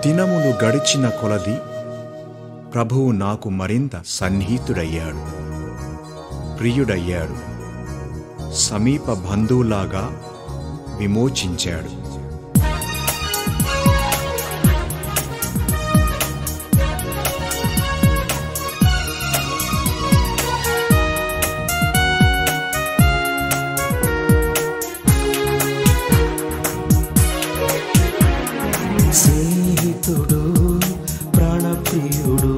దినములు గడిచిన కొలది ప్రభువు నాకు మరింత సన్నిహితుడయ్యాడు, ప్రియుడయ్యాడు, సమీప బంధువులాగా విమోచించాడు. స్నేహితుడు, ప్రాణప్రియుడు,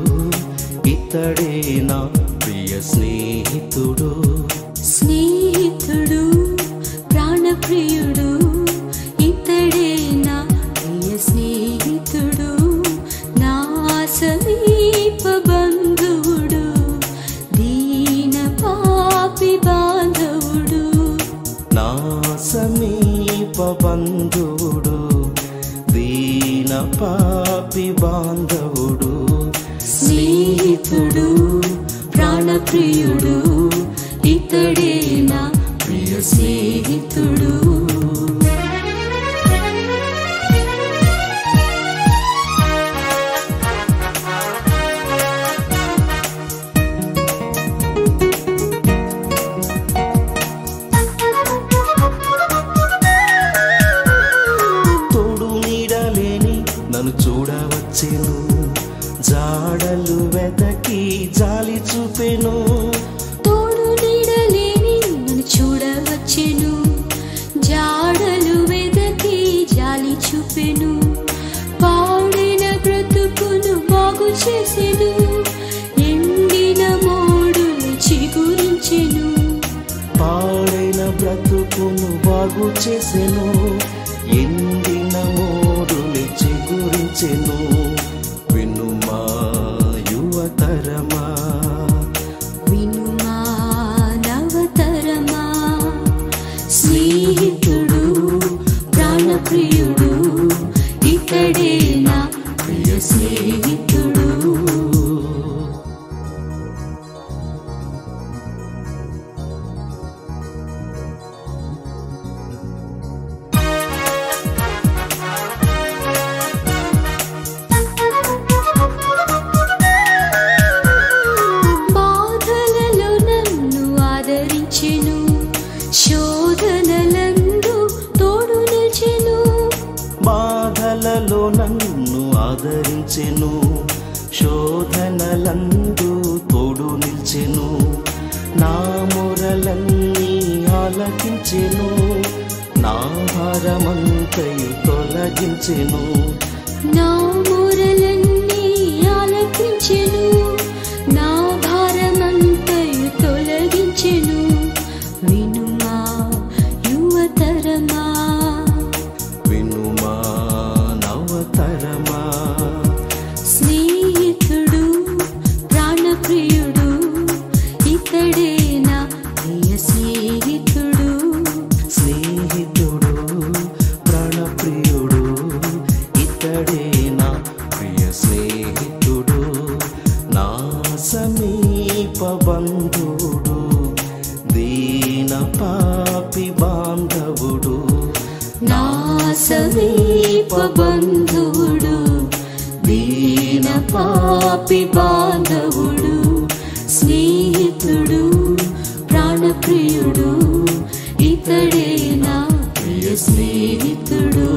ఇతడే నా ప్రియ స్నేహితుడు. స్నేహితుడు, ప్రాణప్రియుడు, ఇతడే నా ప్రియ స్నేహితుడు, నా సమీప బంధువుడు, దీన పాపి బాంధవుడు. నా సమీప బంధువుడు, దీన పాపి బాంధవుడు. స్నేహితుడు, ప్రాణప్రియుడు, ఇతడే నా ప్రియ స్నేహితుడు. తోడు నీడలేని నన్ను చూడవచ్చెను, జాడలు వెతకి జాలి చూపెను. తోడు నీడలేని నన్ను చూడవచ్చెను, జాడలు వెదకి జాలి చూపెను. పాడిన బ్రతుకును బాగు చేసెను, ఎండిన మోడులు చిగురించెను. పాడైన బ్రతుకును బాగు చేసెను, ఎండిన మోడులు చిగురించెను. వినుమా యువతరమా, వినుమా నవతరమా, స్నేహితుడు, ప్రాణప్రియుడు, ఇతడే నా ప్రియ స్నేహితుడు. బాధలలో నన్ను ఆదరించెను, శోధనలందు తోడు నిలిచెను. బాధలలో నన్ను ఆదరించెను, శోధనలందు తోడు నిల్చెను. నా మొరలన్నీ ఆలకించెను, నా భారమంతయు తొలగించెను. నా మొరలన్నీ ఆలకించెను, నా భారమంతయు తొలగించెను. వినుమా యువతరమా, వినుమా నవతరమా, స్నేహితుడు, ప్రాణప్రియుడు, ఇతడే నా ప్రియ స్నేహితుడు. స్నేహితుడు, ప్రాణప్రియుడు, ఇతడే నా ప్రియ స్నేహితుడు. నా సమీప బంధువుడు, దీన పాపి బాంధవుడు. నా సమీప బంధువుడు, దీన పాపి బాంధవుడు. స్నేహితుడు, ప్రాణప్రియుడు, ఇతడే నా ప్రియ స్నేహితుడు.